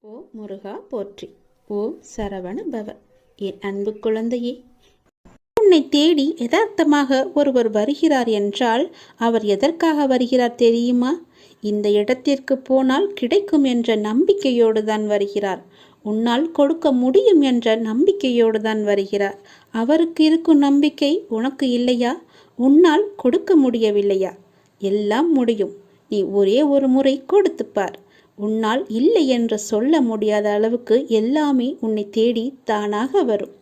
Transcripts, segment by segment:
ஓ முருகா போற்றி. ஓம் சரவண பவ. என் அன்பு குழந்தையே, உன்னை தேடி யதார்த்தமாக ஒருவர் வருகிறார் என்றால் அவர் எதற்காக வருகிறார் தெரியுமா? இந்த இடத்திற்கு போனால் கிடைக்கும் என்ற நம்பிக்கையோடு தான் வருகிறார். உன்னால் கொடுக்க முடியும் என்ற நம்பிக்கையோடு தான் வருகிறார். அவருக்கு இருக்கும் நம்பிக்கை உனக்கு இல்லையா? உன்னால் கொடுக்க முடியவில்லையா? எல்லாம் முடியும். நீ ஒரே ஒரு முறை கொடுத்துப்பார். உன்னால் இல்லை என்று சொல்ல முடியாத அளவுக்கு எல்லாமே உன்னை தேடி தானாக வரும்.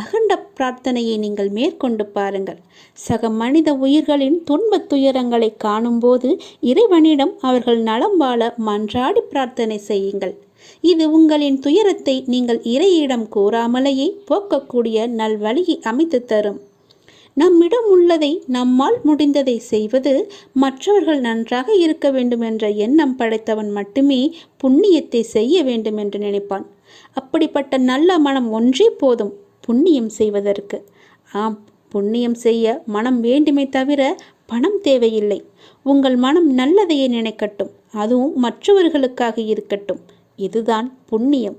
அகண்ட பிரார்த்தனையை நீங்கள் மேற்கொண்டு பாருங்கள். சக மனித உயிர்களின் துன்பத் துயரங்களை காணும்போது இறைவனிடம் அவர்கள் நலம் வாழ மன்றாடி பிரார்த்தனை செய்யுங்கள். இது உங்களின் துயரத்தை நீங்கள் இறையிடம் கூறாமலேயே போக்கக்கூடிய நல்வழியை அமைத்து தரும். நம்மிடம் உள்ளதை நம்மால் முடிந்ததை செய்வது, மற்றவர்கள் நன்றாக இருக்க வேண்டும் என்ற எண்ணம் படைத்தவன் மட்டுமே புண்ணியத்தை செய்ய வேண்டும் என்று நினைப்பான். அப்படிப்பட்ட நல்ல மனம் ஒன்றே போதும் புண்ணியம் செய்வதற்கு. ஆம், புண்ணியம் செய்ய மனம் வேண்டுமே தவிர பணம் தேவையில்லை. உங்கள் மனம் நல்லதையே நினைக்கட்டும், அதுவும் மற்றவர்களுக்காக இருக்கட்டும். இதுதான் புண்ணியம்.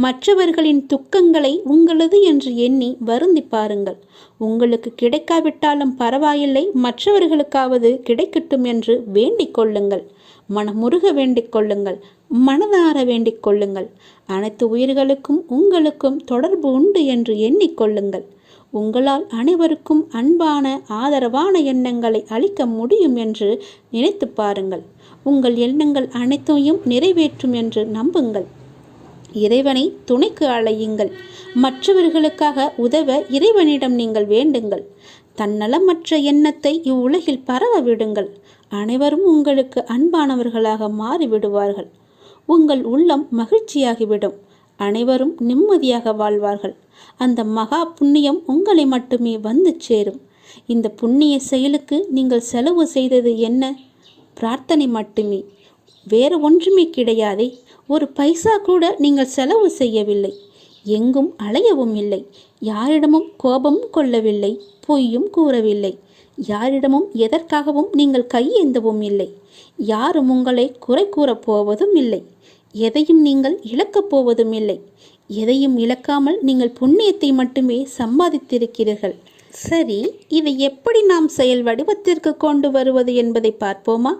மற்றவர்களின் துக்கங்களை உங்களது என்று எண்ணி வருந்தி பாருங்கள். உங்களுக்கு கிடைக்காவிட்டாலும் பரவாயில்லை, மற்றவர்களுக்காவது கிடைக்கட்டும் என்று வேண்டிக் கொள்ளுங்கள். மனமுருக வேண்டிக் கொள்ளுங்கள், மனதார வேண்டிக் கொள்ளுங்கள். அனைத்து உயிர்களுக்கும் உங்களுக்கும் தொடர்பு உண்டு என்று எண்ணிக்கொள்ளுங்கள். உங்களால் அனைவருக்கும் அன்பான ஆதரவான எண்ணங்களை அளிக்க முடியும் என்று நினைத்து பாருங்கள். உங்கள் எண்ணங்கள் அனைத்தையும் நிறைவேற்றும் என்று நம்புங்கள். இறைவனை துணைக்கு அழையுங்கள். மற்றவர்களுக்காக உதவ இறைவனிடம் நீங்கள் வேண்டுங்கள். தன்னலமற்ற எண்ணத்தை இவ்வுலகில் பரவ விடுங்கள். அனைவரும் உங்களுக்கு அன்பானவர்களாக மாறிவிடுவார்கள். உங்கள் உள்ளம் மகிழ்ச்சியாகிவிடும். அனைவரும் நிம்மதியாக வாழ்வார்கள். அந்த மகா புண்ணியம் உங்களை மட்டுமே வந்து சேரும். இந்த புண்ணிய செயலுக்கு நீங்கள் செலவு செய்தது என்ன? பிரார்த்தனை மட்டுமே, வேறு ஒன்றுமே கிடையாதே. ஒரு பைசா கூட நீங்கள் செலவு செய்யவில்லை. எங்கும் அலையவும் இல்லை. யாரிடமும் கோபமும் கொள்ளவில்லை. பொய்யும் கூறவில்லை. யாரிடமும் எதற்காகவும் நீங்கள் கையேந்தவும் இல்லை. யாரும் உங்களை குறை கூறப் போவதும் இல்லை. எதையும் நீங்கள் இழக்கப் போவதும் இல்லை. எதையும் இழக்காமல் நீங்கள் புண்ணியத்தை மட்டுமே சம்பாதித்திருக்கிறீர்கள். சரி, இதை எப்படி நாம் செயல் வடிவத்திற்கு கொண்டு வருவது என்பதை பார்ப்போமா?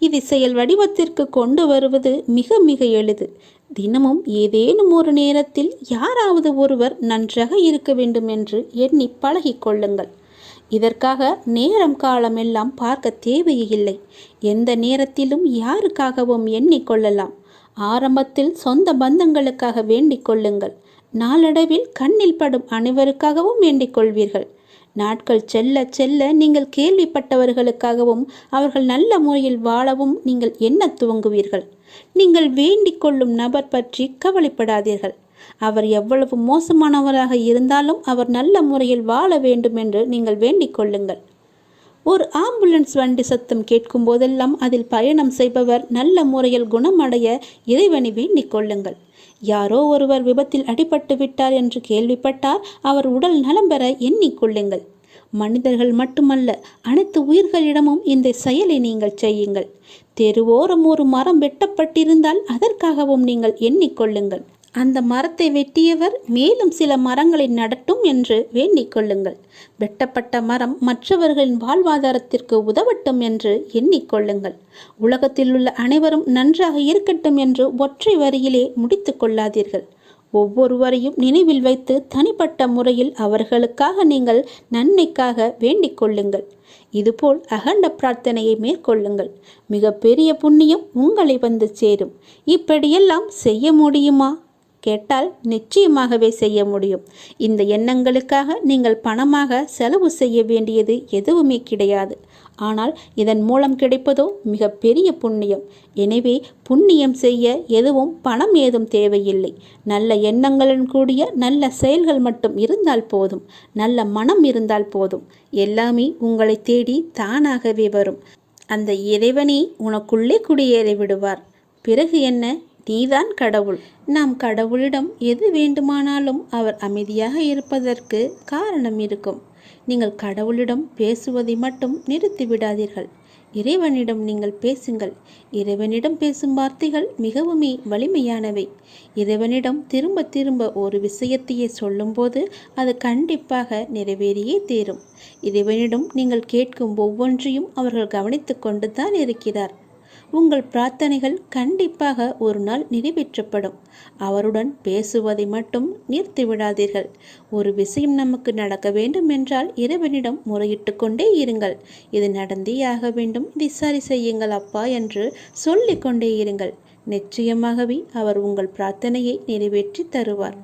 இதை செயல் வடிவத்திற்கு கொண்டு வருவது மிக மிக எளிது. தினமும் ஏதேனும் ஒரு நேரத்தில் யாராவது ஒருவர் நன்றாக இருக்க வேண்டும் என்று எண்ணி பழகி கொள்ளுங்கள். இதற்காக நேரம் காலம் எல்லாம் பார்க்க தேவையில்லை. எந்த நேரத்திலும் யாருக்காகவும் எண்ணிக்கொள்ளலாம். ஆரம்பத்தில் சொந்த பந்தங்களுக்காக வேண்டிக் கொள்ளுங்கள். நாளடைவில் கண்ணில் படும் அனைவருக்காகவும் வேண்டிக் கொள்வீர்கள். நாட்கள் செல்ல செல்ல நீங்கள் கேள்விப்பட்டவர்களுக்காகவும் அவர்கள் நல்ல முறையில் வாழவும் நீங்கள் எண்ண துவங்குவீர்கள். நீங்கள் வேண்டிக் கொள்ளும் நபர் பற்றி கவலைப்படாதீர்கள். அவர் எவ்வளவு மோசமானவராக இருந்தாலும் அவர் நல்ல முறையில் வாழ வேண்டும் என்று நீங்கள் வேண்டிக் கொள்ளுங்கள். ஒரு ஆம்புலன்ஸ் வண்டி சத்தம் கேட்கும் போதெல்லாம் அதில் பயணம் செய்பவர் நல்ல முறையில் குணமடைய இறைவனை வேண்டிக் கொள்ளுங்கள். யாரோ ஒருவர் விபத்தில் அடிபட்டு விட்டார் என்று கேள்விப்பட்டால் அவர் உடல் நலம் பெற எண்ணிக்கொள்ளுங்கள். மனிதர்கள் மட்டுமல்ல, அனைத்து உயிர்களிடமும் இந்த செயலை நீங்கள் செய்யுங்கள். தெருவோரம் ஒரு மரம் வெட்டப்பட்டிருந்தால் அதற்காகவும் நீங்கள் எண்ணிக்கொள்ளுங்கள். அந்த மரத்தை வெட்டியவர் மேலும் சில மரங்களை நடட்டும் என்று வேண்டிக் கொள்ளுங்கள். வெட்டப்பட்ட மரம் மற்றவர்களின் வாழ்வாதாரத்திற்கு உதவட்டும் என்று எண்ணிக்கொள்ளுங்கள். உலகத்தில் உள்ள அனைவரும் நன்றாக இருக்கட்டும் என்று ஒற்றை வரியிலே முடித்து கொள்ளாதீர்கள். ஒவ்வொருவரையும் நினைவில் வைத்து தனிப்பட்ட முறையில் அவர்களுக்காக நீங்கள் நன்மைக்காக வேண்டிக் கொள்ளுங்கள். இதுபோல் அகண்ட பிரார்த்தனையை மேற்கொள்ளுங்கள். மிக பெரிய புண்ணியம் உங்களை வந்து சேரும். இப்படியெல்லாம் செய்ய முடியுமா கேட்டால் நிச்சயமாகவே செய்ய முடியும். இந்த எண்ணங்களுக்காக நீங்கள் பணமாக செலவு செய்ய வேண்டியது எதுவுமே கிடையாது. ஆனால் இதன் மூலம் கிடைப்பதோ மிக பெரிய புண்ணியம். எனவே புண்ணியம் செய்ய எதுவும் பணம் ஏதும் தேவையில்லை. நல்ல எண்ணங்களுடன் கூடிய நல்ல செயல்கள் மட்டும் இருந்தால் போதும். நல்ல மனம் இருந்தால் போதும். எல்லாமே உங்களை தேடி தானாகவே வரும். அந்த இறைவனை உனக்குள்ளே குடியேறி விடுவார். பிறகு என்ன? நீதான் கடவுள். நாம் கடவுளிடம் எது வேண்டுமானாலும் அவர் அமைதியாக இருப்பதற்கு காரணம் இருக்கும். நீங்கள் கடவுளிடம் பேசுவதை மட்டும் நிறுத்தி விடாதீர்கள். இறைவனிடம் நீங்கள் பேசுங்கள். இறைவனிடம் பேசும் வார்த்தைகள் மிகவுமே வலிமையானவை. இறைவனிடம் திரும்ப திரும்ப ஒரு விஷயத்தையே சொல்லும்போது அது கண்டிப்பாக நிறைவேறியே தீரும். இறைவனிடம் நீங்கள் கேட்கும் ஒவ்வொன்றையும் அவர்கள் கவனித்து கொண்டு தான் இருக்கிறார். உங்கள் பிரார்த்தனைகள் கண்டிப்பாக ஒரு நாள் நிறைவேற்றப்படும். அவருடன் பேசுவதை மட்டும் நிறுத்திவிடாதீர்கள். ஒரு விஷயம் நமக்கு நடக்க வேண்டும் என்றால் இறைவனிடம் முறையிட்டு கொண்டே இருங்கள். இது நடந்தே ஆக வேண்டும், இதை சரி செய்யுங்கள் அப்பா என்று சொல்லிக் கொண்டே இருங்கள். நிச்சயமாகவே அவர் உங்கள் பிரார்த்தனையை நிறைவேற்றி தருவார்.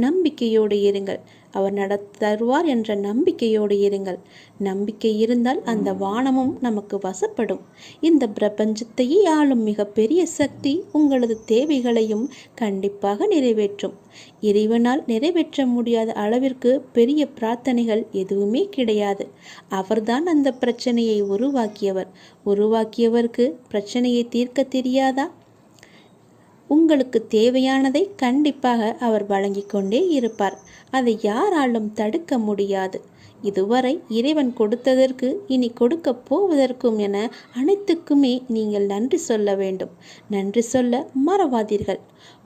நம்பிக்கையோடு இருங்கள். அவர் தருவார் என்ற நம்பிக்கையோடு இருங்கள். நம்பிக்கை இருந்தால் அந்த வானமும் நமக்கு வசப்படும். இந்த பிரபஞ்சத்தையே ஆளும் மிகப்பெரிய சக்தி உங்களது தேவைகளையும் கண்டிப்பாக நிறைவேற்றும். இறைவனால் நிறைவேற்ற முடியாத அளவிற்கு பெரிய பிரார்த்தனைகள் எதுவுமே கிடையாது. அவர்தான் அந்த பிரச்சனையை உருவாக்கியவருக்கு பிரச்சனையை தீர்க்க தெரியாதா? உங்களுக்கு தேவையானதை கண்டிப்பாக அவர் வழங்கி கொண்டே இருப்பார். அதை யாராலும் தடுக்க முடியாது. இதுவரை இறைவன் கொடுத்ததற்கு இனி கொடுக்க போவதற்கும் என அனைத்துக்குமே நீங்கள் நன்றி சொல்ல வேண்டும். நன்றி சொல்ல மறவாதீர்கள்.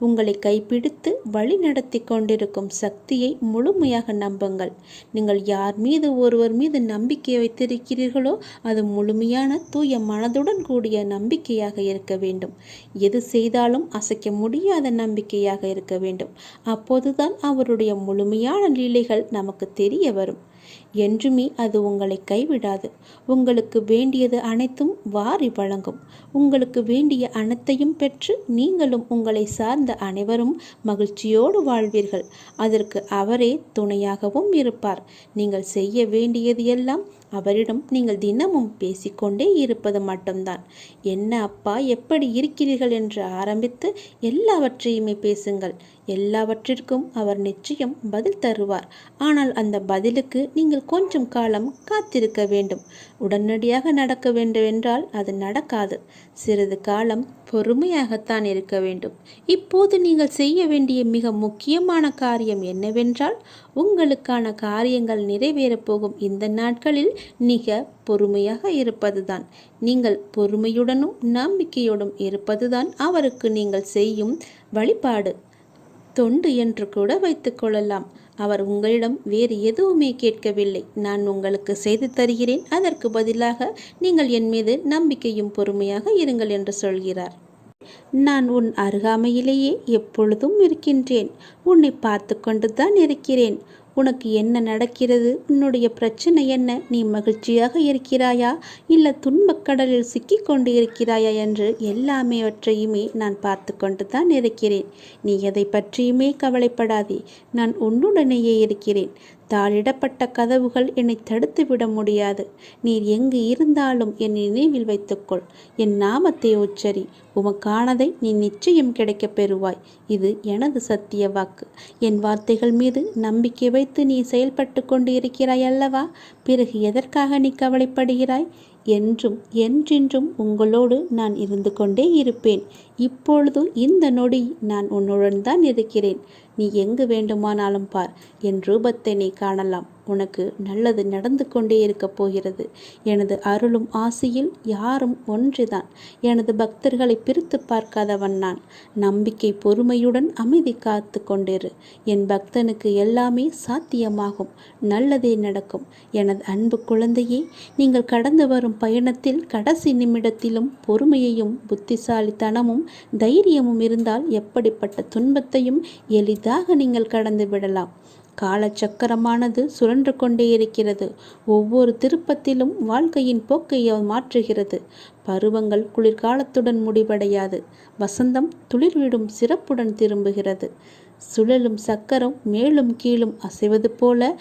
உங்களை கைப்பிடித்து வழி நடத்தி கொண்டிருக்கும் சக்தியை முழுமையாக நம்புங்கள். நீங்கள் யார் மீது ஒருவர் மீது நம்பிக்கை வைத்திருக்கிறீர்களோ அது முழுமையான தூய மனதுடன் கூடிய நம்பிக்கையாக இருக்க வேண்டும். எது செய்தாலும் அசைக்க முடியாத நம்பிக்கையாக இருக்க வேண்டும். அப்போதுதான் அவருடைய முழுமையான லீலைகள் நமக்கு தெரிய வரும். என்றுமே அது உங்களை கைவிடாது. உங்களுக்கு வேண்டியது அனைத்தும் வாரி வழங்கும். உங்களுக்கு வேண்டிய அனைத்தையும் பெற்று நீங்களும் உங்களை சார்ந்த அனைவரும் மகிழ்ச்சியோடு வாழ்வீர்கள். அதற்கு அவரே துணையாகவும் இருப்பார். நீங்கள் செய்ய வேண்டியது எல்லாம் அவரிடம் நீங்கள் தினமும் பேசிக்கொண்டே இருப்பது மட்டும்தான். என்ன அப்பா, எப்படி இருக்கிறீர்கள் என்று ஆரம்பித்து எல்லாவற்றையுமே பேசுங்கள். எல்லாவற்றிற்கும் அவர் நிச்சயம் பதில் தருவார். ஆனால் அந்த பதிலுக்கு நீங்கள் கொஞ்சம் காலம் காத்திருக்க வேண்டும். உடனடியாக நடக்க வேண்டும் என்றால் அது நடக்காது. சிறிது காலம் பொறுமையாகத்தான் இருக்க வேண்டும். இப்போது நீங்கள் செய்ய வேண்டிய மிக முக்கியமான காரியம் என்னவென்றால், உங்களுக்கான காரியங்கள் நிறைவேறப் போகும் இந்த நாட்களில் மிக பொறுமையாக இருப்பதுதான். நீங்கள் பொறுமையுடனும் நம்பிக்கையோடும் இருப்பதுதான் அவருக்கு நீங்கள் செய்யும் வழிபாடு, தொண்டு என்று கூட வைத்துக் கொள்ளலாம். அவர் உங்களிடம் வேறு எதுவுமே கேட்கவில்லை. நான் உங்களுக்கு செய்து தருகிறேன், அதற்கு பதிலாக நீங்கள் என் மீது நம்பிக்கையும் பொறுமையாக இருங்கள் என்று சொல்கிறார். நான் உன் அருகாமையிலேயே எப்பொழுதும் இருக்கின்றேன். உன்னை பார்த்து கொண்டு தான் இருக்கிறேன். உனக்கு என்ன நடக்கிறது? உன்னுடைய பிரச்சனை என்ன? நீ மகிழ்ச்சியாக இருக்கிறாயா இல்லை துன்பக்கடலில் சிக்கி கொண்டு இருக்கிறாயா என்று எல்லாமேவற்றையுமே நான் பார்த்து கொண்டு தான் இருக்கிறேன். நீ எதை பற்றியுமே கவலைப்படாதே. நான் உன்னுடனேயே இருக்கிறேன். தாளிடப்பட்ட கதவுகள் என்னை தடுத்து விட முடியாது. நீர் எங்கு இருந்தாலும் என் நினைவில் வைத்துக்கொள். என் நாமத்தை உச்சரி. உமக்கானதை நீ நிச்சயம் கிடைக்கப் பெறுவாய். இது எனது சத்திய வாக்கு. என் வார்த்தைகள் மீது நம்பிக்கை வைத்து நீ செயல்பட்டு கொண்டு இருக்கிறாய் அல்லவா? பிறகு எதற்காக நீ கவலைப்படுகிறாய்? என்றும் என்றென்றும் உங்களோடு நான் இருந்து கொண்டே இருப்பேன். இப்பொழுது இந்த நொடி நான் உன்னுடன் தான் இருக்கிறேன். நீ எங்கு வேண்டுமானாலும் பார். என் ரூபத்தை நீ காணலாம். உனக்கு நல்லது நடந்து கொண்டே இருக்கப் போகிறது. எனது அருளும் ஆசையில் யாரும் ஒன்றுதான். எனது பக்தர்களை பிரித்து பார்க்காதவன் நான். நம்பிக்கை பொறுமையுடன் அமைதி காத்து கொண்டிரு. என் பக்தனுக்கு எல்லாமே சாத்தியமாகும். நல்லதே நடக்கும். எனது அன்பு குழந்தையே, நீங்கள் கடந்து வரும் பயணத்தில் கடைசி நிமிடத்திலும் பொறுமையையும் புத்திசாலித்தனமும் தைரியமும் இருந்தால் எப்படிப்பட்ட துன்பத்தையும் எளிதாக நீங்கள் கடந்து விடலாம். காலச்சக்கரமானது சுழன்று கொண்டே இருக்கிறது. ஒவ்வொரு திருப்பத்திலும் வாழ்க்கையின் போக்கை மாற்றுகிறது. பருவங்கள் குளிர்காலத்துடன் முடிவடையாது. வசந்தம் துளிர்விடும் சிறப்புடன் திரும்புகிறது. சுழலும் சக்கரம் மேலும் கீழும் அசைவது போல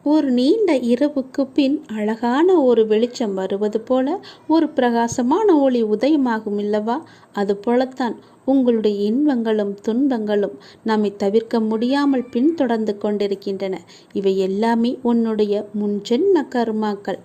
ஒரு நீண்ட இரவுக்கு பின் அழகான ஒரு வெளிச்சம் வருவது போல ஒரு பிரகாசமான ஒளி உதயமாகும் இல்லவா? அது போலத்தான் உங்களுடைய இன்பங்களும் துன்பங்களும் நம்மை தவிர்க்க முடியாமல் பின்தொடர்ந்து கொண்டிருக்கின்றன. இவை எல்லாமே உன்னுடைய முன்ஜென்ம கர்மாக்கள்.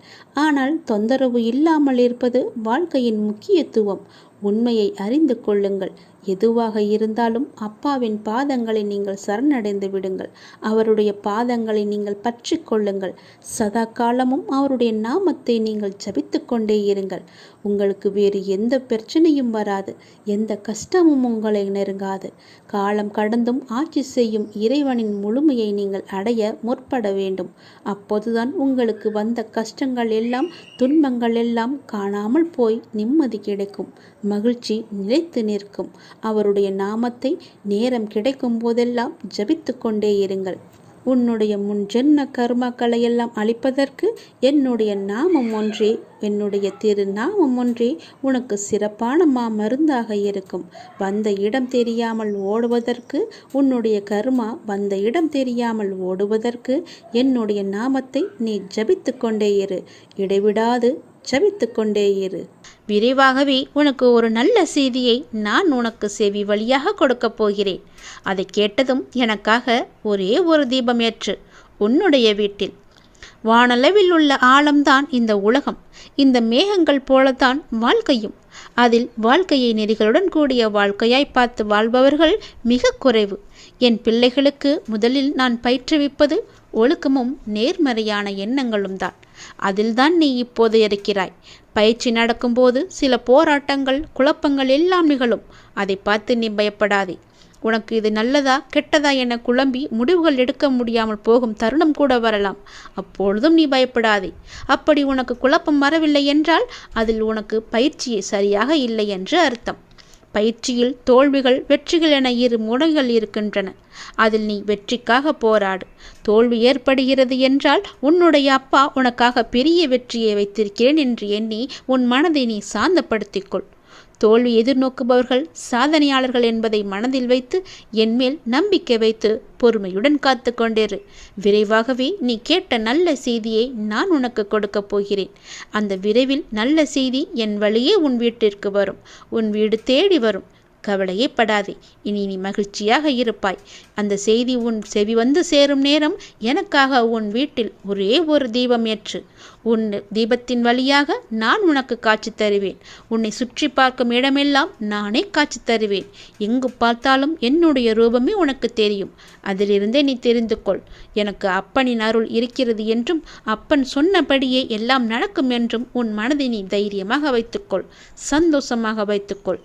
ஆனால் தொந்தரவு இல்லாமல் இருப்பது வாழ்க்கையின் முக்கியத்துவம். உண்மையை அறிந்து கொள்ளுங்கள். எதுவாக இருந்தாலும் அப்பாவின் பாதங்களை நீங்கள் சரணடைந்து விடுங்கள். அவருடைய பாதங்களை நீங்கள் பற்றி கொள்ளுங்கள். சதா காலமும் அவருடைய நாமத்தை நீங்கள் ஜபித்து கொண்டே இருங்கள். உங்களுக்கு வேறு எந்த பிரச்சனையும் வராது, எந்த கஷ்டமும் உங்களை நெருங்காது. காலம் கடந்தும் ஆட்சி செய்யும் இறைவனின் முழுமையை நீங்கள் அடைய முற்பட வேண்டும். அப்போதுதான் உங்களுக்கு வந்த கஷ்டங்கள் எல்லாம், துன்பங்கள் எல்லாம் காணாமல் போய் நிம்மதி கிடைக்கும், மகிழ்ச்சி நிலைத்து நிற்கும். அவருடைய நாமத்தை நேரம் கிடைக்கும் போதெல்லாம் ஜபித்து கொண்டே இருங்கள். உன்னுடைய முன் ஜென்ம கர்மாக்களை எல்லாம் அழிப்பதற்கு என்னுடைய நாமம் ஒன்றே, என்னுடைய திருநாமம் ஒன்றே உனக்கு சிறப்பான மருந்தாக இருக்கும். வந்த இடம் தெரியாமல் ஓடுவதற்கு, உன்னுடைய கர்மா வந்த இடம் தெரியாமல் ஓடுவதற்கு என்னுடைய நாமத்தை நீ ஜபித்து கொண்டே இரு. இடைவிடாது ஜபித்து கொண்டே இரு. விரைவாகவே உனக்கு ஒரு நல்ல செய்தியை நான் உனக்கு செவி வழியாக கொடுக்கப் போகிறேன். அதை கேட்டதும் எனக்காக ஒரே ஒரு தீபம் ஏற்று உன்னுடைய வீட்டில். வானளவில் உள்ள ஆழம்தான் இந்த உலகம். இந்த மேகங்கள் போலத்தான் வாழ்க்கையும். அதில் வாழ்க்கையை நெறிகளுடன் கூடிய வாழ்க்கையாய் பார்த்து வாழ்பவர்கள் மிக குறைவு. என் பிள்ளைகளுக்கு முதலில் நான் பயிற்றுவிப்பது ஒழுக்கமும் நேர்மறையான எண்ணங்களும் தான். அதில்தான் நீ இப்போது இருக்கிறாய். பயிற்சி நடக்கும்போது சில போராட்டங்கள், குழப்பங்கள் எல்லாம் நிகழும். அதை பார்த்து நீ பயப்படாதே. உனக்கு இது நல்லதா கெட்டதா என குழம்பி முடிவுகள் எடுக்க முடியாமல் போகும் தருணம் கூட வரலாம். அப்பொழுதும் நீ பயப்படாதே. அப்படி உனக்கு குழப்பம் வரவில்லை என்றால் அதில் உனக்கு பயிற்சியே சரியாக இல்லை என்று அர்த்தம். பயிற்சியில் தோல்விகள், வெற்றிகள் என இரு முனைகள் இருக்கின்றன. அதில் நீ வெற்றிக்காக போராடு. தோல்வி ஏற்படுகிறது என்றால் உன்னுடைய அப்பா உனக்காக பெரிய வெற்றியை வைத்திருக்கிறேன் என்று எண்ணி உன் மனதை நீ சாந்தப்படுத்திக்கொள். தோல்வி எதிர்நோக்குபவர்கள் சாதனையாளர்கள் என்பதை மனதில் வைத்து என்மேல் நம்பிக்கை வைத்து பொறுமையுடன் காத்து கொண்டிரு. விரைவாகவே நீ கேட்ட நல்ல செய்தியை நான் உனக்கு கொடுக்கப் போகிறேன். அந்த விரைவில் நல்ல செய்தி என் வழியே உன் வீட்டிற்கு வரும். உன் வீடு தேடி வரும். கவலையே படாதே. இனி நீ மகிழ்ச்சியாக இருப்பாய். அந்த செய்தி உன் செவி வந்து சேரும் நேரம் எனக்காக உன் வீட்டில் ஒரே ஒரு தீபம் ஏற்று. உன் தீபத்தின் வழியாக நான் உனக்கு காட்சி தருவேன். உன்னை சுற்றி பார்க்கும் இடமெல்லாம் நானே காட்சி தருவேன். எங்கு பார்த்தாலும் என்னுடைய ரூபமே உனக்கு தெரியும். அதிலிருந்தே நீ தெரிந்து கொள். எனக்கு அப்பனின் அருள் இருக்கிறது என்றும் அப்பன் சொன்னபடியே எல்லாம் நடக்கும் என்றும் உன் மனதை நீ தைரியமாக வைத்துக்கொள். சந்தோஷமாக வைத்துக்கொள்.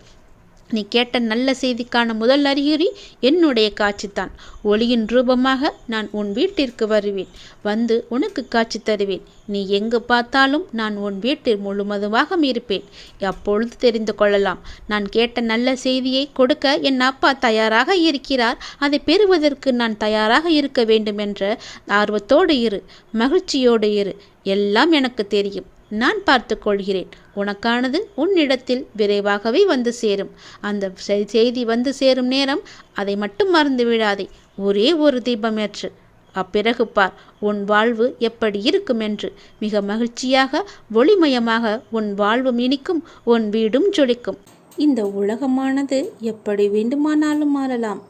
நீ கேட்ட நல்ல செய்திக்கான முதல் அறிகுறி என்னுடைய காட்சித்தான். ஒளியின் ரூபமாக நான் உன் வீட்டிற்கு வருவேன். வந்து உனக்கு காட்சி தருவேன். நீ எங்கு பார்த்தாலும் நான் உன் வீட்டில் முழுவதுமாக இருப்பேன். அப்பொழுது தெரிந்து கொள்ளலாம். நான் கேட்ட நல்ல செய்தியை கொடுக்க என் அப்பா தயாராக இருக்கிறார். அதை பெறுவதற்கு நான் தயாராக இருக்க வேண்டும் என்ற ஆர்வத்தோடு இரு. மகிழ்ச்சியோடு இரு. எல்லாம் எனக்கு தெரியும். நான் பார்த்து கொள்கிறேன். உனக்கானது உன்னிடத்தில் விரைவாகவே வந்து சேரும். அந்த செய்தி வந்து சேரும் நேரம் அதை மட்டும் மறந்து விடாதே. ஒரே ஒரு தீபம் ஏற்று. அப்பிறகு பார் உன் வாழ்வு எப்படி இருக்கும் என்று. மிக மகிழ்ச்சியாக, ஒளிமயமாக உன் வாழ்வும் இனிக்கும், உன் வீடும் ஜொலிக்கும். இந்த உலகமானது எப்படி வேண்டுமானாலும் மாறலாம்.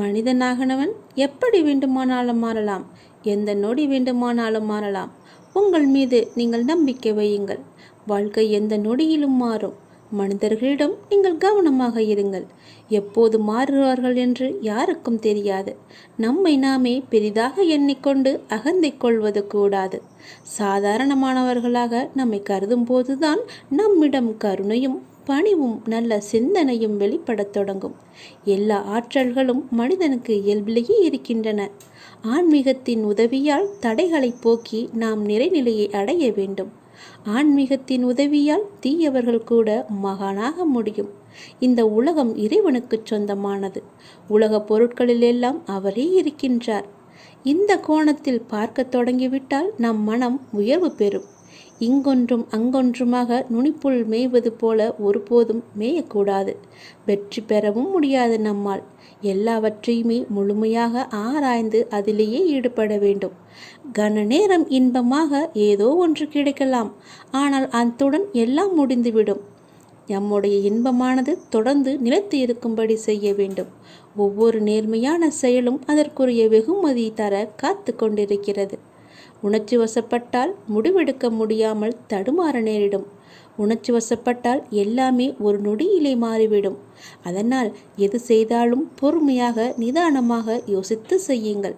மனிதனாகனவன் எப்படி வேண்டுமானாலும் மாறலாம். எந்த நொடி வேண்டுமானாலும் மாறலாம். உங்கள் மீது நீங்கள் நம்பிக்கை வையுங்கள். வாழ்க்கை எந்த நொடியிலும் மாறும். மனிதர்களிடம் நீங்கள் கவனமாக இருங்கள். எப்போது மாறுவார்கள் என்று யாருக்கும் தெரியாது. நம்மை நாமே பெரிதாக எண்ணிக்கொண்டு அகந்தை கொள்வது கூடாது. சாதாரணமானவர்களாக நம்மை கருதும் போதுதான் நம்மிடம் கருணையும் பணிவும் நல்ல சிந்தனையும் வெளிப்படத் தொடங்கும். எல்லா ஆற்றல்களும் மனிதனுக்கு இயல்பிலேயே இருக்கின்றன. ஆன்மீகத்தின் உதவியால் தடைகளை போக்கி நாம் நிறைநிலையை அடைய வேண்டும். ஆன்மீகத்தின் உதவியால் தீயவர்கள் கூட மகானாக முடியும். இந்த உலகம் இறைவனுக்கு சொந்தமானது. உலக பொருட்களிலெல்லாம் அவரே இருக்கின்றார். இந்த கோணத்தில் பார்க்க தொடங்கிவிட்டால் நம் மனம் உயர்வு பெறும். இங்கொன்றும் அங்கொன்றுமாக நுனிப்புல் மேய்வது போல ஒருபோதும் மேயக்கூடாது. வெற்றி பெறவும் முடியாது நம்மால். எல்லாவற்றையுமே முழுமையாக ஆராய்ந்து அதிலேயே ஈடுபட வேண்டும். கன நேரம் இன்பமாக ஏதோ ஒன்று கிடைக்கலாம். ஆனால் அத்துடன் எல்லாம் முடிந்துவிடும். நம்முடைய இன்பமானது தொடர்ந்து நிலைத்து இருக்கும்படி செய்ய வேண்டும். ஒவ்வொரு நேர்மையான செயலும் அதற்குரிய வெகுமதி தர காத்து கொண்டிருக்கிறது. உணர்ச்சி வசப்பட்டால் முடிவெடுக்க முடியாமல் தடுமாற நேரிடும். உணர்ச்சி வசப்பட்டால் எல்லாமே ஒரு நொடியிலே மாறிவிடும். அதனால் எது செய்தாலும் பொறுமையாக நிதானமாக யோசித்து செய்யுங்கள்.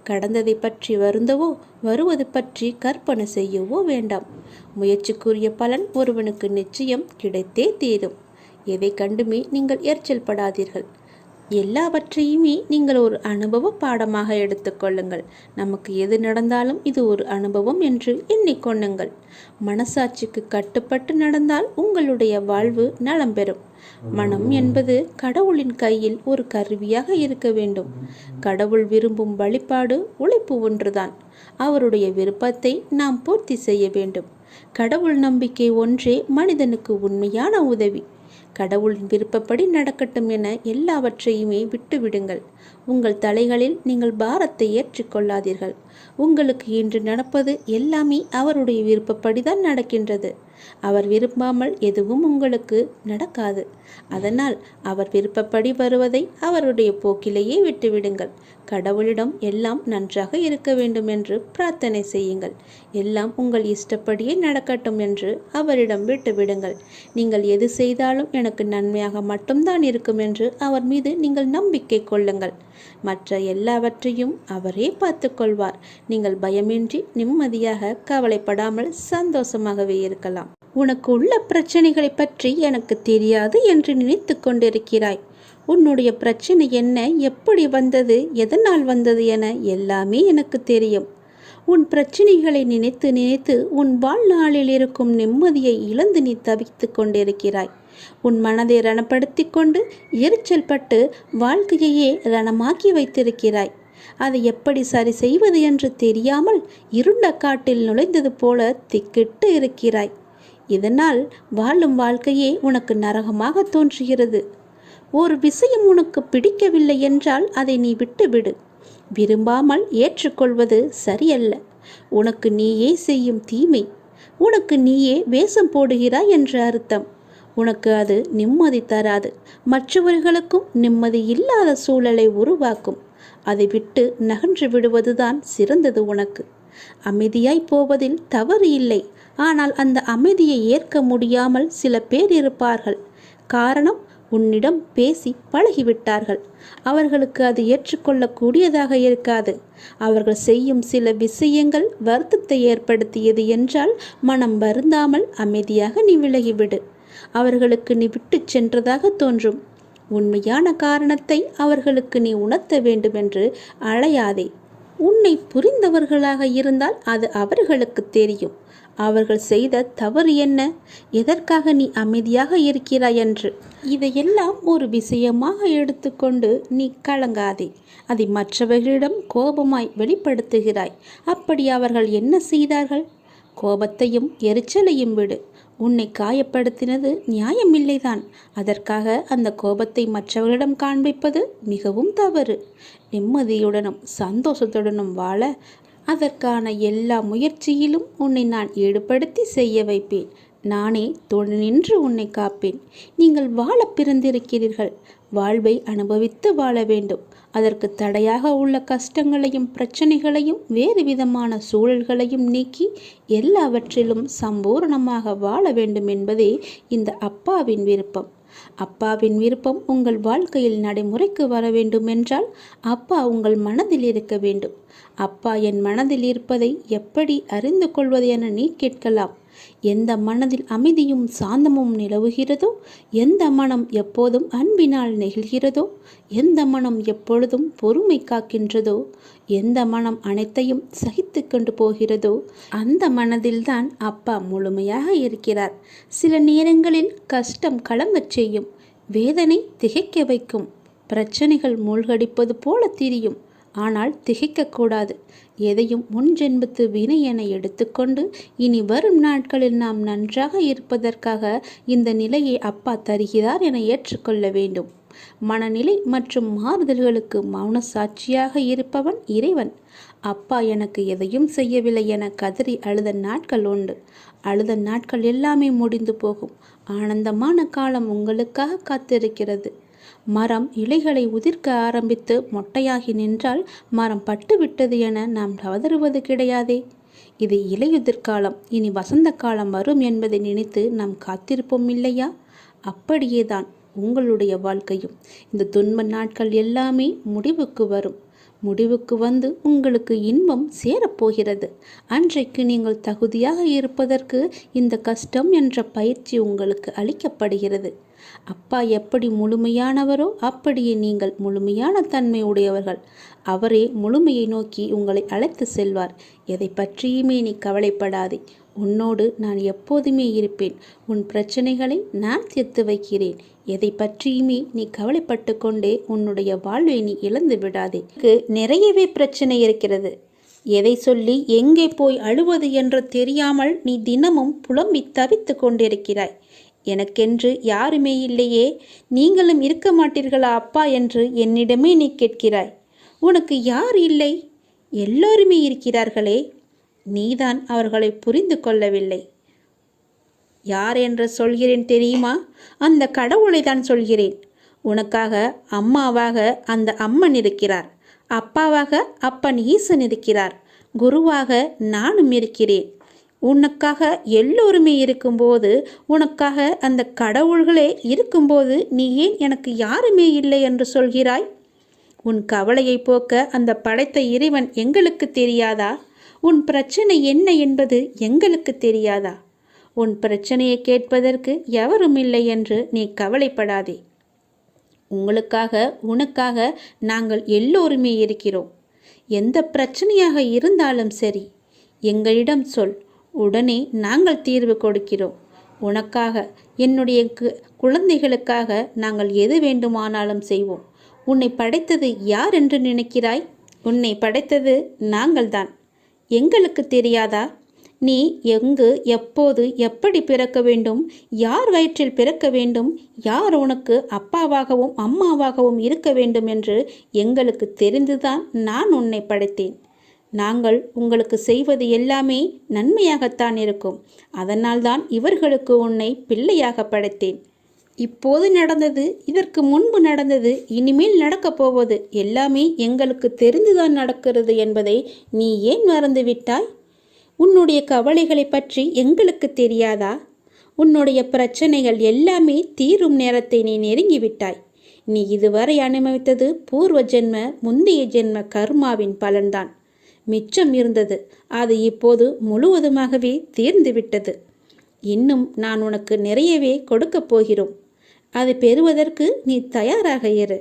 கடந்ததை பற்றி வருந்தவோ வருவது பற்றி கற்பனை செய்யவோ வேண்டாம். முயற்சிக்குரிய பலன் ஒருவனுக்கு நிச்சயம் கிடைத்தே தீரும். எதை கண்டுமே நீங்கள் எரிச்சல் படாதீர்கள். எல்லாவற்றையுமே நீங்கள் ஒரு அனுபவ பாடமாக எடுத்துக்கொள்ளுங்கள். நமக்கு எது நடந்தாலும் இது ஒரு அனுபவம் என்று எண்ணிக்கொள்ளுங்கள். மனசாட்சிக்கு கட்டுப்பட்டு நடந்தால் உங்களுடைய வாழ்வு நலம் பெறும். மனம் என்பது கடவுளின் கையில் ஒரு கருவியாக இருக்க வேண்டும். கடவுள் விரும்பும் வழிபாடு உழைப்பு ஒன்றுதான். அவருடைய விருப்பத்தை நாம் பூர்த்தி செய்ய வேண்டும். கடவுள் நம்பிக்கை ஒன்றே மனிதனுக்கு உண்மையான உதவி. கடவுளின் விருப்பப்படி நடக்கட்டும் என எல்லாவற்றையுமே விட்டுவிடுங்கள். உங்கள் தலைகளில் நீங்கள் பாரத்தை ஏற்றிக்கொள்ளாதீர்கள். உங்களுக்கு இன்று நடப்பது எல்லாமே அவருடைய விருப்பப்படிதான் நடக்கின்றது. அவர் விரும்பாமல் எதுவும் உங்களுக்கு நடக்காது. அதனால் அவர் விருப்பப்படி வருவதை அவருடைய போக்கிலேயே விட்டுவிடுங்கள். கடவுளிடம் எல்லாம் நன்றாக இருக்க வேண்டும் என்று பிரார்த்தனை செய்யுங்கள். எல்லாம் உங்கள் இஷ்டப்படியே நடக்கட்டும் என்று அவரிடம் விட்டுவிடுங்கள். நீங்கள் எது செய்தாலும் எனக்கு நன்மையாக மட்டும்தான் இருக்கும் என்று அவர் மீது நீங்கள் நம்பிக்கை கொள்ளுங்கள். மற்ற எல்லாவற்றையும் அவரே பார்த்து கொள்வார். நீங்கள் பயமின்றி நிம்மதியாக கவலைப்படாமல் சந்தோஷமாகவே இருக்கலாம். உனக்கு உள்ள பிரச்சனைகளை பற்றி எனக்கு தெரியாது என்று நினைத்து கொண்டிருக்கிறாய். உன்னுடைய பிரச்சனை என்ன, எப்படி வந்தது, எதனால் வந்தது என எல்லாமே எனக்கு தெரியும். உன் பிரச்சனைகளை நினைத்து நினைத்து உன் வாழ்நாளில் இருக்கும் நிம்மதியை இழந்து நீ தவித்து கொண்டிருக்கிறாய். உன் மனதை ரணப்படுத்தி கொண்டு எரிச்சல் பட்டு வாழ்க்கையையே ரணமாக்கி வைத்திருக்கிறாய். அதை எப்படி சரி செய்வது என்று தெரியாமல் இருண்ட காட்டில் நுழைந்தது போல திக்கிட்டு இருக்கிறாய். இதனால் வாழும் வாழ்க்கையே உனக்கு நரகமாக தோன்றுகிறது. ஒரு விஷயம் உனக்கு பிடிக்கவில்லை என்றால் அதை நீ விட்டுவிடு. விரும்பாமல் ஏற்றுக்கொள்வது சரியல்ல. உனக்கு நீயே செய்யும் தீமை. உனக்கு நீயே வேஷம் போடுகிறாய் என்ற அர்த்தம். உனக்கு அது நிம்மதி தராது. மற்றவர்களுக்கும் நிம்மதி இல்லாத சூழலை உருவாக்கும். அதை விட்டு நகன்று விடுவதுதான் சிறந்தது உனக்கு. அமைதியாய் போவதில் தவறு இல்லை. ஆனால் அந்த அமைதியை ஏற்க முடியாமல் சில பேர் இருப்பார்கள். காரணம், உன்னிடம் பேசி பழகிவிட்டார்கள். அவர்களுக்கு அது ஏற்றுக்கொள்ளக்கூடியதாக இருக்காது. அவர்கள் செய்யும் சில விஷயங்கள் வருத்தத்தை ஏற்படுத்தியது என்றால் மனம் வருந்தாமல் அமைதியாக நீ விலகிவிடு. அவர்களுக்கு நீ விட்டு சென்றதாக தோன்றும். உண்மையான காரணத்தை அவர்களுக்கு நீ உணர்த்த வேண்டுமென்று அழையாதே. உன்னை புரிந்தவர்களாக இருந்தால் அது அவர்களுக்கு தெரியும். அவர்கள் செய்த தவறு என்ன, எதற்காக நீ அமைதியாக இருக்கிறாய் என்று. இதையெல்லாம் ஒரு விஷயமாக எடுத்துக்கொண்டு நீ கலங்காதே. அதை மற்றவர்களிடம் கோபமாய் வெளிப்படுத்துகிறாய். அப்படி அவர்கள் என்ன செய்தார்கள்? கோபத்தையும் எரிச்சலையும் விடு. உன்னை காயப்படுத்தினது நியாயமில்லைதான். அதற்காக அந்த கோபத்தை மற்றவர்களிடம் காண்பிப்பது மிகவும் தவறு. நிம்மதியுடனும் சந்தோஷத்துடனும் வாழ அதற்கான எல்லா முயற்சியிலும் உன்னை நான் ஈடுபடுத்தி செய்ய வைப்பேன். நானே துணை நின்று உன்னை காப்பேன். நீங்கள் வாழ பிறந்திருக்கிறீர்கள். வாழ்வை அனுபவித்து வாழ வேண்டும். அதற்கு தடையாக உள்ள கஷ்டங்களையும் பிரச்சனைகளையும் வேறு விதமான சூழல்களையும் நீக்கி எல்லாவற்றிலும் சம்பூரணமாக வாழ வேண்டும் என்பதே இந்த அப்பாவின் விருப்பம். அப்பாவின் விருப்பம் உங்கள் வாழ்க்கையில் நடைமுறைக்கு வர வேண்டும் என்றால் அப்பா உங்கள் மனதில் இருக்க வேண்டும். அப்பா என் மனதில் இருப்பதை எப்படி அறிந்து கொள்வது என நீ கேட்கலாம். எந்த மனதில் அமைதியும் சாந்தமும் நிலவுகிறதோ, எந்த மனம் எப்போதும் அன்பினால் நெகிழ்கிறதோ, எந்த மனம் எப்பொழுதும் பொறுமை காக்கின்றதோ, எந்த மனம் அனைத்தையும் சகித்து கொண்டு போகிறதோ அந்த மனதில்தான் அப்பா முழுமையாக இருக்கிறார். சில நேரங்களில் கஷ்டம் கலங்கச் செய்யும், வேதனை திகைக்க வைக்கும், பிரச்சனைகள் மூழ்கடிப்பது போல தெரியும். ஆனால் திகைக்கக்கூடாது. எதையும் முன்ஜென்மத்து வினை என எடுத்துக்கொண்டு இனி வரும் நாட்களில் நாம் நன்றாக இருப்பதற்காக இந்த நிலையை அப்பா தருகிறார் என ஏற்றுக்கொள்ள வேண்டும். மனநிலை மற்றும் மாறுதல்களுக்கு மௌன சாட்சியாக இருப்பவன் இறைவன். அப்பா எனக்கு எதையும் செய்யவில்லை என கதறி அழுத நாட்கள் உண்டு. அழுத நாட்கள் எல்லாமே முடிந்து போகும். ஆனந்தமான காலம் உங்களுக்காக காத்திருக்கிறது. மரம் இலைகளை உதிர்க்க ஆரம்பித்து மொட்டையாகி நின்றால் மரம் பட்டுவிட்டது என நாம் கதறுவது கிடையாதே. இது இலையுதிர் காலம், இனி வசந்த காலம் வரும் என்பதை நினைத்து நாம் காத்திருப்போம் இல்லையா? அப்படியேதான் உங்களுடைய வாழ்க்கையும். இந்த துன்ப நாட்கள் எல்லாமே முடிவுக்கு வரும். முடிவுக்கு வந்து உங்களுக்கு இன்பம் சேரப்போகிறது. அன்றைக்கு நீங்கள் தகுதியாக இருப்பதற்கு இந்த கஷ்டம் என்ற பயிற்சி உங்களுக்கு அளிக்கப்படுகிறது. அப்பா எப்படி முழுமையானவரோ அப்படியே நீங்கள் முழுமையான தன்மை உடையவர்கள். அவரே முழுமையை நோக்கி உங்களை அழைத்து செல்வார். எதை பற்றியுமே நீ கவலைப்படாதே. உன்னோடு நான் எப்போதுமே இருப்பேன். உன் பிரச்சனைகளை நான் தீர்த்து வைக்கிறேன். எதை பற்றியுமே நீ கவலைப்பட்டு கொண்டே உன்னுடைய வாழ்வை நீ இழந்து விடாதே. நிறையவே பிரச்சனை இருக்கிறது. எதை சொல்லி எங்கே போய் அழுவது என்று தெரியாமல் நீ தினமும் புலம்பி தவித்து கொண்டிருக்கிறாய். எனக்கென்று யாருமே இல்லையே, நீங்களும் இருக்க மாட்டீர்களா அப்பா என்று என்னிடமே நீ கேட்கிறாய். உனக்கு யார் இல்லை? எல்லோருமே இருக்கிறார்களே. நீதான் அவர்களை புரிந்து கொள்ளவில்லை. யார் என்று சொல்கிறேன் தெரியுமா? அந்த கடவுளை தான் சொல்கிறேன். உனக்காக அம்மாவாக அந்த அம்மன் இருக்கிறார். அப்பாவாக அப்பன் ஈசன் இருக்கிறார். குருவாக நானும் இருக்கிறேன். உனக்காக எல்லோருமே இருக்கும்போது, உனக்காக அந்த கடவுள்களே இருக்கும்போது நீ ஏன் எனக்கு யாருமே இல்லை என்று சொல்கிறாய்? உன் கவலையை போக்க அந்த படைத்த இறைவன் எங்களுக்கு தெரியாதா? உன் பிரச்சனை என்ன என்பது எங்களுக்கு தெரியாதா? உன் பிரச்சனையை கேட்பதற்கு எவரும் இல்லை என்று நீ கவலைப்படாதே. உங்களுக்காக உனக்காக நாங்கள் எல்லோருமே இருக்கிறோம். எந்த பிரச்சனையாக இருந்தாலும் சரி, எங்களிடம் சொல். உடனே நாங்கள் தீர்வு கொடுக்கிறோம். உனக்காக, என்னுடைய குழந்தைகளுக்காக நாங்கள் எது வேண்டுமானாலும் செய்வோம். உன்னை படைத்தது யார் என்று நினைக்கிறாய்? உன்னை படைத்தது நாங்கள்தான். எங்களுக்கு தெரியாதா? நீ எங்கு, எப்போது, எப்படி பிறக்க வேண்டும், யார் வயிற்றில் பிறக்க வேண்டும், யார் உனக்கு அப்பாவாகவும் அம்மாவாகவும் இருக்க வேண்டும் என்று எங்களுக்கு தெரிந்துதான் நான் உன்னை படைத்தேன். நாங்கள் உங்களுக்கு செய்வது எல்லாமே நன்மையாகத்தான் இருக்கும். அதனால்தான் இவர்களுக்கு உன்னை பிள்ளையாக படைத்தேன். இப்போது நடந்தது, இதற்கு முன்பு நடந்தது, இனிமேல் நடக்கப் போவது எல்லாமே எங்களுக்கு தெரிந்துதான் நடக்கிறது என்பதை நீ ஏன் மறந்துவிட்டாய்? உன்னுடைய கவலைகளை பற்றி எங்களுக்கு தெரியாதா? உன்னுடைய பிரச்சனைகள் எல்லாமே தீரும் நேரத்தை நீ நெருங்கிவிட்டாய். நீ இதுவரை அனுபவித்தது பூர்வ ஜென்ம, முந்தைய ஜென்ம கர்மாவின் பலன்தான். மிச்சம் இருந்தது, அது இப்போது முழுவதுமாகவே தீர்ந்துவிட்டது. இன்னும் நான் உனக்கு நிறையவே கொடுக்கப் போகிறோம். அதை பெறுவதற்கு நீ தயாராக இரு.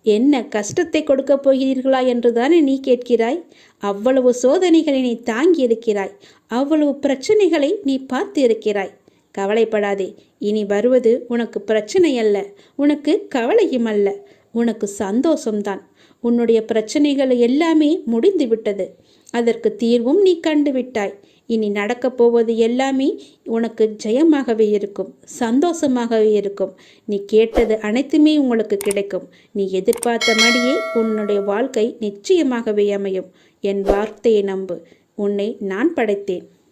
என்ன கஷ்டத்தை கொடுக்கப் போகிறீர்களா என்று தானே நீ கேட்கிறாய்? அவ்வளவு சோதனைகளை நீ தாங்கி இருக்கிறாய். அவ்வளவு பிரச்சனைகளை நீ பார்த்து இருக்கிறாய். கவலைப்படாதே. இனி வருவது உனக்கு பிரச்சனை அல்ல, உனக்கு கவலையும் அல்ல, உனக்கு சந்தோஷம்தான். உன்னுடைய பிரச்சனைகள் எல்லாமே முடிந்து விட்டது. அதற்கு தீர்வும் நீ கண்டுவிட்டாய். இனி நடக்கப் போவது எல்லாமே உனக்கு ஜெயமாகவே இருக்கும், சந்தோஷமாகவே இருக்கும். நீ கேட்டது அனைத்துமே உங்களுக்கு கிடைக்கும். நீ எதிர்பார்த்தபடியே உன்னுடைய வாழ்க்கை நிச்சயமாகவே அமையும். என் வார்த்தையை நம்பு. உன்னை நான் படைத்தேன்.